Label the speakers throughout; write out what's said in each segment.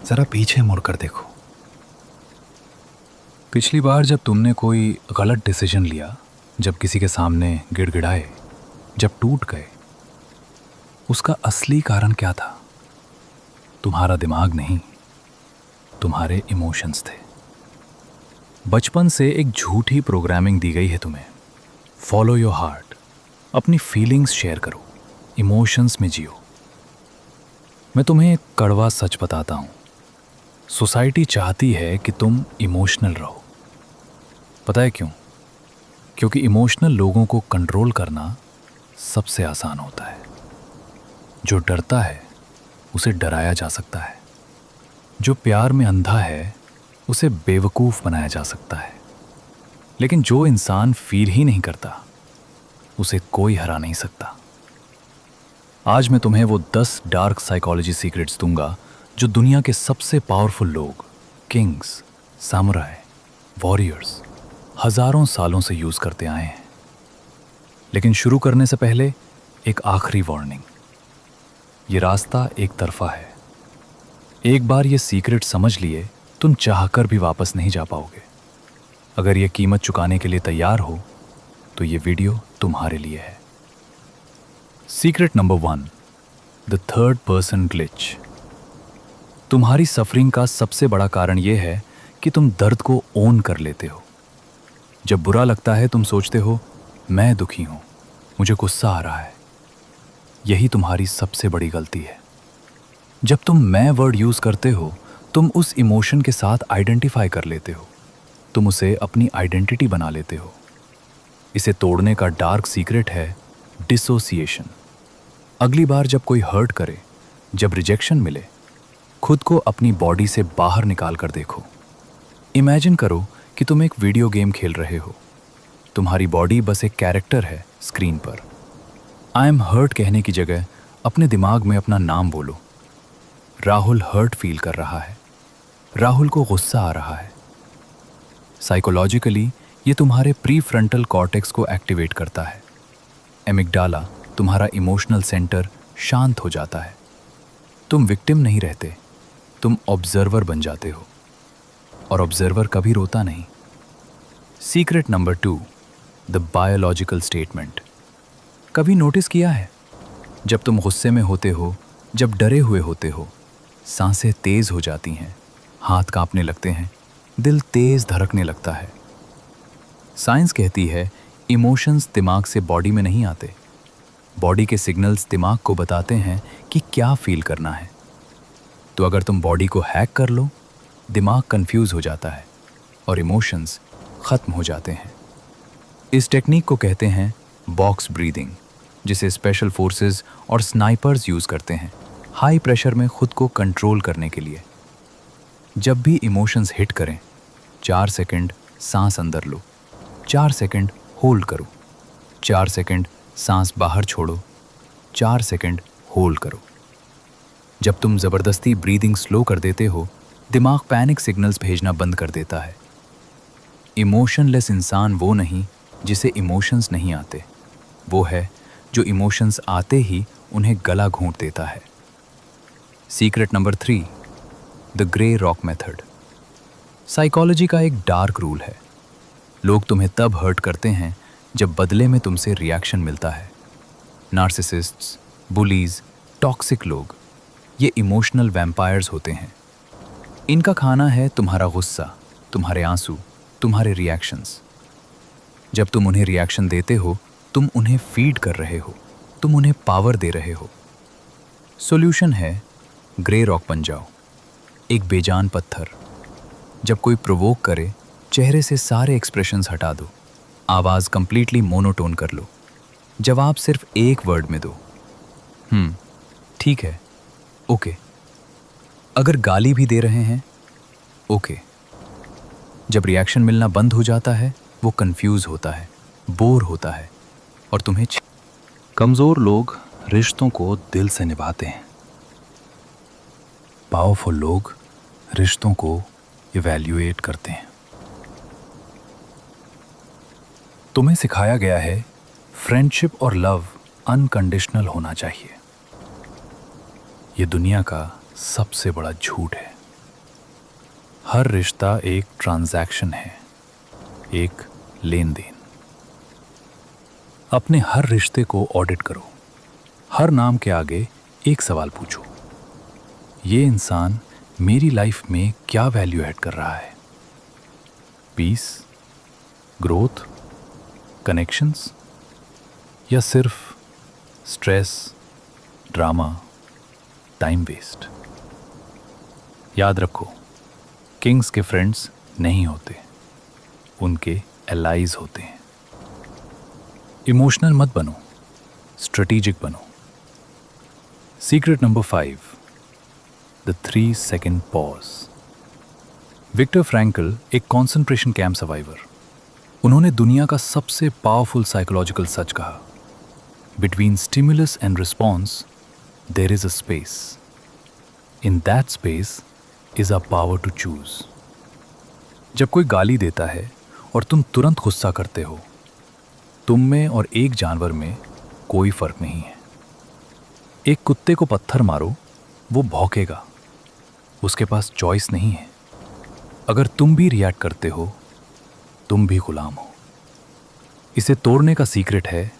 Speaker 1: जरा पीछे मुड़कर देखो। पिछली बार जब तुमने कोई गलत डिसीजन लिया, जब किसी के सामने गिड़गिड़ाए, जब टूट गए, उसका असली कारण क्या था? तुम्हारा दिमाग नहीं, तुम्हारे इमोशंस थे। बचपन से एक झूठी प्रोग्रामिंग दी गई है तुम्हें। फॉलो योर हार्ट, अपनी फीलिंग्स शेयर करो, इमोशंस में जियो। मैं तुम्हें एक कड़वा सच बताता हूं, सोसाइटी चाहती है कि तुम इमोशनल रहो। पता है क्यों? क्योंकि इमोशनल लोगों को कंट्रोल करना सबसे आसान होता है। जो डरता है उसे डराया जा सकता है, जो प्यार में अंधा है उसे बेवकूफ़ बनाया जा सकता है, लेकिन जो इंसान फील ही नहीं करता उसे कोई हरा नहीं सकता। आज मैं तुम्हें वो 10 डार्क साइकोलॉजी सीक्रेट्स दूंगा जो दुनिया के सबसे पावरफुल लोग, किंग्स, सामुराई, वॉरियर्स हजारों सालों से यूज करते आए हैं। लेकिन शुरू करने से पहले एक आखिरी वार्निंग। ये रास्ता एक तरफा है। एक बार ये सीक्रेट समझ लिए तुम चाहकर भी वापस नहीं जा पाओगे। अगर ये कीमत चुकाने के लिए तैयार हो तो ये वीडियो तुम्हारे लिए है। Secret number 1, the third person glitch. तुम्हारी सफरिंग का सबसे बड़ा कारण यह है कि तुम दर्द को ओन कर लेते हो। जब बुरा लगता है तुम सोचते हो मैं दुखी हूं, मुझे गुस्सा आ रहा है। यही तुम्हारी सबसे बड़ी गलती है। जब तुम मैं वर्ड यूज करते हो तुम उस इमोशन के साथ आइडेंटिफाई कर लेते हो, तुम उसे अपनी आइडेंटिटी बना लेते हो। इसे तोड़ने का डार्क सीक्रेट है डिसोसिएशन। अगली बार जब कोई हर्ट करे, जब रिजेक्शन मिले, खुद को अपनी बॉडी से बाहर निकाल कर देखो। इमेजिन करो कि तुम एक वीडियो गेम खेल रहे हो। तुम्हारी बॉडी बस एक कैरेक्टर है स्क्रीन पर। आई एम हर्ट कहने की जगह अपने दिमाग में अपना नाम बोलो। राहुल हर्ट फील कर रहा है, राहुल को गुस्सा आ रहा है। साइकोलॉजिकली ये तुम्हारे प्री फ्रंटल कॉर्टेक्स को एक्टिवेट करता है। एमिगडाला, तुम्हारा इमोशनल सेंटर, शांत हो जाता है। तुम विक्टिम नहीं रहते, तुम ऑब्जर्वर बन जाते हो, और ऑब्जर्वर कभी रोता नहीं। Secret number 2, the biological statement. कभी नोटिस किया है, जब तुम गुस्से में होते हो, जब डरे हुए होते हो, सांसें तेज हो जाती हैं, हाथ कांपने लगते हैं, दिल तेज धड़कने लगता है। साइंस कहती है इमोशंस दिमाग से बॉडी में नहीं आते। बॉडी के सिग्नल्स दिमाग को बताते हैं कि क्या फील करना है। तो अगर तुम बॉडी को हैक कर लो, दिमाग कंफ्यूज हो जाता है और इमोशंस खत्म हो जाते हैं। इस टेक्निक को कहते हैं बॉक्स ब्रीदिंग, जिसे स्पेशल फोर्सेस और स्नाइपर्स यूज करते हैं हाई प्रेशर में खुद को कंट्रोल करने के लिए। जब भी इमोशंस हिट करें, 4 सेकंड सांस अंदर लो, 4 सेकंड होल्ड करो, 4 सेकंड सांस बाहर छोड़ो, 4 सेकंड होल्ड करो। जब तुम ज़बरदस्ती ब्रीदिंग स्लो कर देते हो, दिमाग पैनिक सिग्नल्स भेजना बंद कर देता है। इमोशनलेस इंसान वो नहीं जिसे इमोशंस नहीं आते, वो है जो इमोशंस आते ही उन्हें गला घोंट देता है। Secret number 3, the grey rock method. Psychology का एक डार्क रूल है, लोग तुम्हें तब हर्ट करते हैं जब बदले में तुमसे रिएक्शन मिलता है। नार्सिसिस्ट्स, बुलीज, टॉक्सिक लोग, ये इमोशनल वैम्पायर्स होते हैं। इनका खाना है तुम्हारा गुस्सा, तुम्हारे आंसू, तुम्हारे रिएक्शंस। जब तुम उन्हें रिएक्शन देते हो, तुम उन्हें फीड कर रहे हो, तुम उन्हें पावर दे रहे हो। सॉल्यूशन है ग्रे रॉक बन जाओ, एक बेजान पत्थर। जब कोई प्रोवोक करे, चेहरे से सारे एक्सप्रेशंस हटा दो, आवाज़ कंप्लीटली मोनोटोन कर लो, जवाब सिर्फ एक वर्ड में दो, ठीक है, ओके। अगर गाली भी दे रहे हैं, ओके। जब रिएक्शन मिलना बंद हो जाता है, वो कंफ्यूज होता है, बोर होता है और तुम्हें कमज़ोर लोग रिश्तों को दिल से निभाते हैं, पावरफुल लोग रिश्तों को इवैल्यूएट करते हैं। तुम्हें सिखाया गया है फ्रेंडशिप और लव अनकंडीशनल होना चाहिए। ये दुनिया का सबसे बड़ा झूठ है। हर रिश्ता एक ट्रांजैक्शन है, एक लेन देन। अपने हर रिश्ते को ऑडिट करो। हर नाम के आगे एक सवाल पूछो, ये इंसान मेरी लाइफ में क्या वैल्यू ऐड कर रहा है? पीस, ग्रोथ, कनेक्शंस, या सिर्फ स्ट्रेस, ड्रामा, टाइम वेस्ट? याद रखो, किंग्स के फ्रेंड्स नहीं होते, उनके एलाइज होते हैं। इमोशनल मत बनो, स्ट्रेटेजिक बनो। Secret number 5, the 3 second pause. Victor Frankl एक कॉन्सेंट्रेशन कैंप सर्वाइवर, उन्होंने दुनिया का सबसे पावरफुल साइकोलॉजिकल सच कहा, between stimulus and response there is a space, in that space is a power to choose. जब कोई गाली देता है और तुम तुरंत गुस्सा करते हो, तुम में और एक जानवर में कोई फर्क नहीं है। एक कुत्ते को पत्थर मारो, वो भौंकेगा, उसके पास चॉइस नहीं है। अगर तुम भी रिएक्ट करते हो, तुम भी गुलाम हो। इसे तोड़ने का सीक्रेट है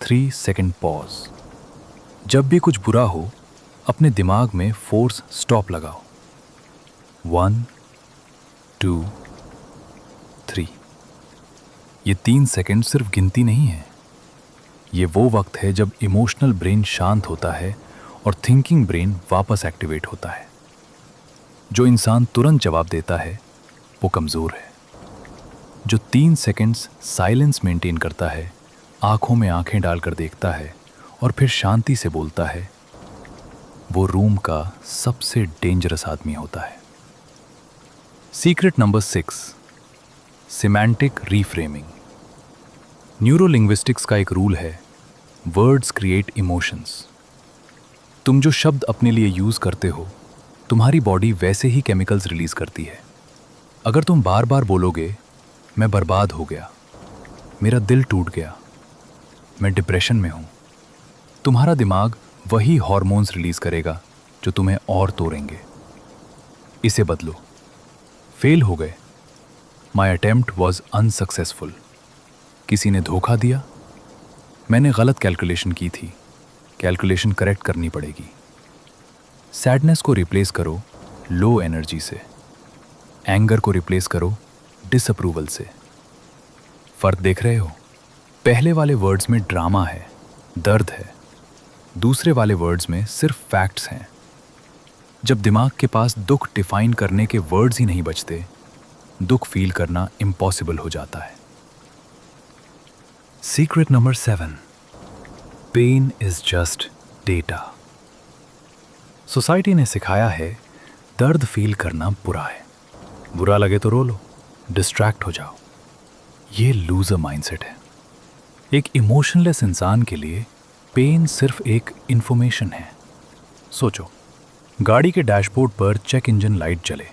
Speaker 1: 3 सेकंड पॉज। जब भी कुछ बुरा हो, अपने दिमाग में फोर्स स्टॉप लगाओ। 1, 2, 3। ये 3 सेकंड सिर्फ गिनती नहीं है, ये वो वक्त है जब इमोशनल ब्रेन शांत होता है और थिंकिंग ब्रेन वापस एक्टिवेट होता है। जो इंसान तुरंत जवाब देता है वो कमज़ोर है। जो 3 सेकंड्स साइलेंस मेंटेन करता है, आंखों में आंखें डालकर देखता है और फिर शांति से बोलता है, वो रूम का सबसे डेंजरस आदमी होता है। Secret number 6, semantic reframing. Neurolinguistics का एक रूल है, वर्ड्स क्रिएट इमोशंस। तुम जो शब्द अपने लिए यूज करते हो, तुम्हारी बॉडी वैसे ही केमिकल्स रिलीज करती है। अगर तुम बार बार बोलोगे, मैं बर्बाद हो गया, मेरा दिल टूट गया, मैं डिप्रेशन में हूं, तुम्हारा दिमाग वही हार्मोन्स रिलीज करेगा जो तुम्हें और तोड़ेंगे। इसे बदलो। फेल हो गए, माई अटेम्प्ट वॉज अनसक्सेसफुल। किसी ने धोखा दिया, मैंने गलत कैलकुलेशन की थी, कैलकुलेशन करेक्ट करनी पड़ेगी। सैडनेस को रिप्लेस करो लो एनर्जी से, एंगर को रिप्लेस करो डिसअप्रूवल से। फर्क देख रहे हो? पहले वाले वर्ड्स में ड्रामा है, दर्द है, दूसरे वाले वर्ड्स में सिर्फ फैक्ट्स हैं। जब दिमाग के पास दुख डिफाइन करने के वर्ड्स ही नहीं बचते, दुख फील करना इम्पॉसिबल हो जाता है। Secret number 7, pain is just data. Society ने सिखाया है दर्द फील करना बुरा है, बुरा लगे तो रो लो, डिस्ट्रैक्ट हो जाओ। ये लूजर माइंडसेट है। एक इमोशनलेस इंसान के लिए पेन सिर्फ एक इंफॉर्मेशन है। सोचो, गाड़ी के डैशबोर्ड पर चेक इंजन लाइट जले,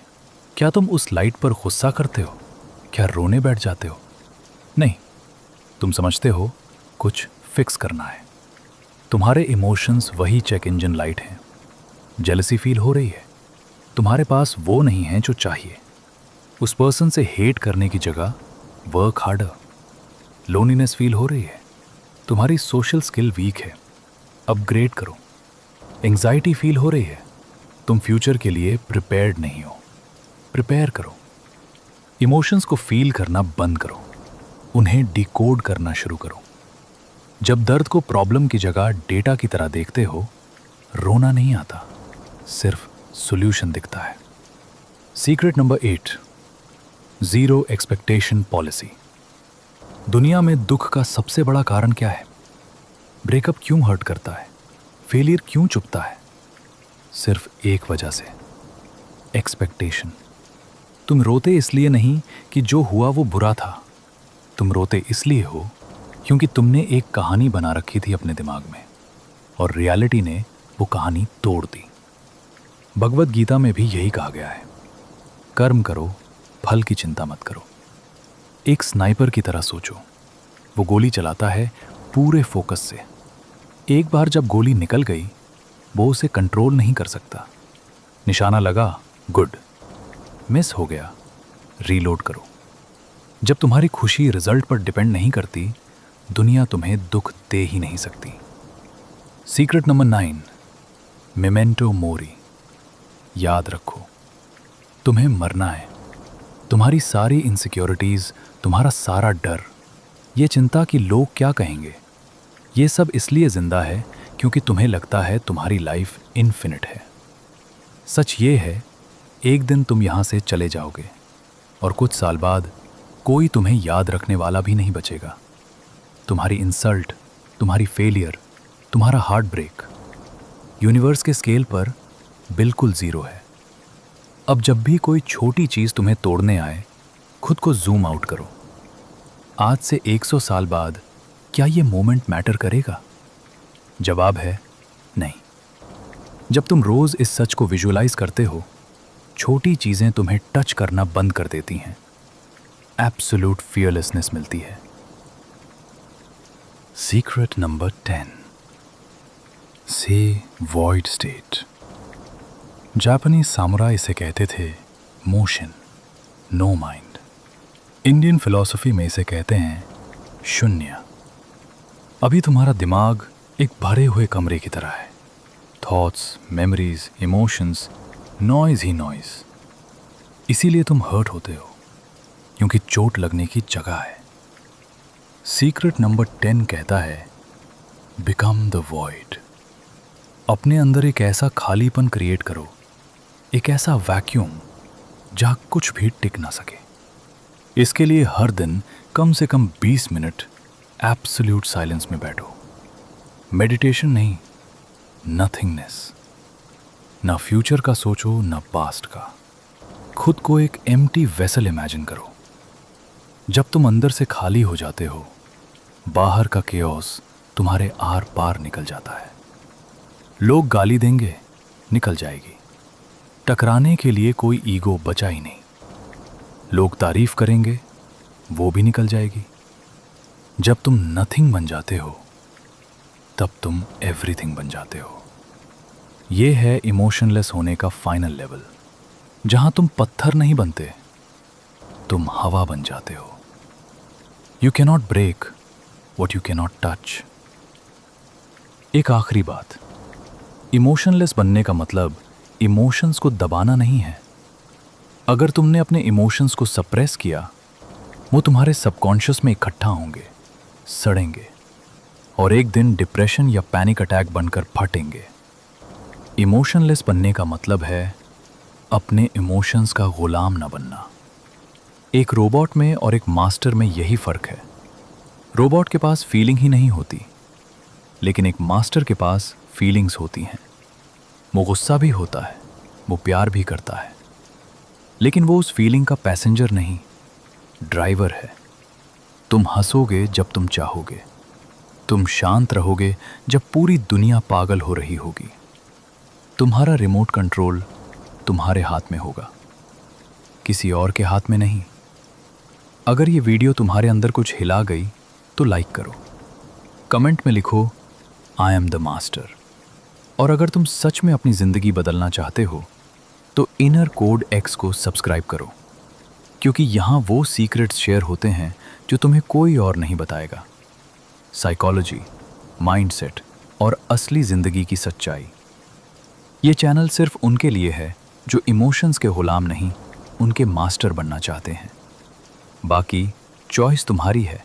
Speaker 1: क्या तुम उस लाइट पर गुस्सा करते हो? क्या रोने बैठ जाते हो? नहीं, तुम समझते हो कुछ फिक्स करना है। तुम्हारे इमोशंस वही चेक इंजन लाइट हैं। जेलसी फील हो रही है, तुम्हारे पास वो नहीं है जो चाहिए। उस पर्सन से हेट करने की जगह वर्क हार्डर। लोनलीनेस फील हो रही है, तुम्हारी सोशल स्किल वीक है, अपग्रेड करो। एंजाइटी फील हो रही है, तुम फ्यूचर के लिए प्रिपेयर्ड नहीं हो, प्रिपेयर करो। इमोशंस को फील करना बंद करो, उन्हें डिकोड करना शुरू करो। जब दर्द को प्रॉब्लम की जगह डेटा की तरह देखते हो, रोना नहीं आता, सिर्फ सॉल्यूशन दिखता है। Secret number 8, zero expectation policy. दुनिया में दुख का सबसे बड़ा कारण क्या है? ब्रेकअप क्यों हर्ट करता है? फेलियर क्यों चुभता है? सिर्फ एक वजह से, एक्सपेक्टेशन। तुम रोते इसलिए नहीं कि जो हुआ वो बुरा था, तुम रोते इसलिए हो क्योंकि तुमने एक कहानी बना रखी थी अपने दिमाग में और रियलिटी ने वो कहानी तोड़ दी। भगवद गीता में भी यही कहा गया है, कर्म करो, फल की चिंता मत करो। एक स्नाइपर की तरह सोचो, वो गोली चलाता है पूरे फोकस से। एक बार जब गोली निकल गई, वो उसे कंट्रोल नहीं कर सकता। निशाना लगा, गुड। मिस हो गया, रीलोड करो। जब तुम्हारी खुशी रिजल्ट पर डिपेंड नहीं करती, दुनिया तुम्हें दुख दे ही नहीं सकती। Secret number 9, memento mori. याद रखो, तुम्हें मरना है। तुम्हारी सारी इनसिक्योरिटीज, तुम्हारा सारा डर, ये चिंता कि लोग क्या कहेंगे, ये सब इसलिए जिंदा है क्योंकि तुम्हें लगता है तुम्हारी लाइफ इनफिनिट है। सच ये है, एक दिन तुम यहाँ से चले जाओगे और कुछ साल बाद कोई तुम्हें याद रखने वाला भी नहीं बचेगा। तुम्हारी इंसल्ट, तुम्हारी फेलियर, तुम्हारा हार्ट ब्रेक यूनिवर्स के स्केल पर बिल्कुल ज़ीरो है। अब जब भी कोई छोटी चीज़ तुम्हें तोड़ने आए, खुद को जूम आउट करो। आज से 100 साल बाद क्या ये मोमेंट मैटर करेगा? जवाब है नहीं। जब तुम रोज़ इस सच को विजुअलाइज करते हो, छोटी चीज़ें तुम्हें टच करना बंद कर देती हैं। एब्सोल्यूट फियरलेसनेस मिलती है। सीक्रेट नंबर 10, से वॉइड स्टेट। जापानीज सामुराई इसे कहते थे motion, no mind. Indian philosophy में इसे कहते हैं शून्य। अभी तुम्हारा दिमाग एक भरे हुए कमरे की तरह है। थॉट्स, मेमोरीज, इमोशंस, नॉइज ही नॉइज। इसीलिए तुम हर्ट होते हो, क्योंकि चोट लगने की जगह है। सीक्रेट नंबर 10 कहता है बिकम द वॉइड। अपने अंदर एक ऐसा खालीपन क्रिएट करो, एक ऐसा वैक्यूम जहाँ कुछ भी टिक ना सके। इसके लिए हर दिन कम से कम 20 मिनट एब्सोल्यूट साइलेंस में बैठो। मेडिटेशन नहीं, नथिंगनेस। ना फ्यूचर का सोचो, ना पास्ट का। खुद को एक एम्प्टी वेसल इमेजिन करो। जब तुम अंदर से खाली हो जाते हो, बाहर का केओस तुम्हारे आर पार निकल जाता है। लोग गाली देंगे, निकल जाएगी। टकराने के लिए कोई ईगो बचा ही नहीं। लोग तारीफ करेंगे, वो भी निकल जाएगी। जब तुम नथिंग बन जाते हो, तब तुम एवरीथिंग बन जाते हो। ये है इमोशनलेस होने का फाइनल लेवल, जहां तुम पत्थर नहीं बनते, तुम हवा बन जाते हो। You cannot break what you cannot touch. एक आखिरी बात, इमोशनलेस बनने का मतलब इमोशंस को दबाना नहीं है। अगर तुमने अपने इमोशंस को सप्रेस किया, वो तुम्हारे सबकॉन्शियस में इकट्ठा होंगे, सड़ेंगे और एक दिन डिप्रेशन या पैनिक अटैक बनकर फटेंगे। इमोशनलेस बनने का मतलब है अपने इमोशंस का गुलाम ना बनना। एक रोबोट में और एक मास्टर में यही फर्क है। रोबोट के पास फीलिंग ही नहीं होती, लेकिन एक मास्टर के पास फीलिंग्स होती हैं। वो गुस्सा भी होता है, वो प्यार भी करता है, लेकिन वो उस फीलिंग का पैसेंजर नहीं, ड्राइवर है। तुम हंसोगे जब तुम चाहोगे, तुम शांत रहोगे जब पूरी दुनिया पागल हो रही होगी। तुम्हारा रिमोट कंट्रोल तुम्हारे हाथ में होगा, किसी और के हाथ में नहीं। अगर ये वीडियो तुम्हारे अंदर कुछ हिला गई तो लाइक करो, कमेंट में लिखो आई एम द मास्टर। और अगर तुम सच में अपनी ज़िंदगी बदलना चाहते हो तो इनर कोड X को सब्सक्राइब करो, क्योंकि यहाँ वो सीक्रेट्स शेयर होते हैं जो तुम्हें कोई और नहीं बताएगा। साइकोलॉजी, माइंडसेट और असली ज़िंदगी की सच्चाई। ये चैनल सिर्फ उनके लिए है जो इमोशंस के गुलाम नहीं, उनके मास्टर बनना चाहते हैं। बाकी चॉइस तुम्हारी है।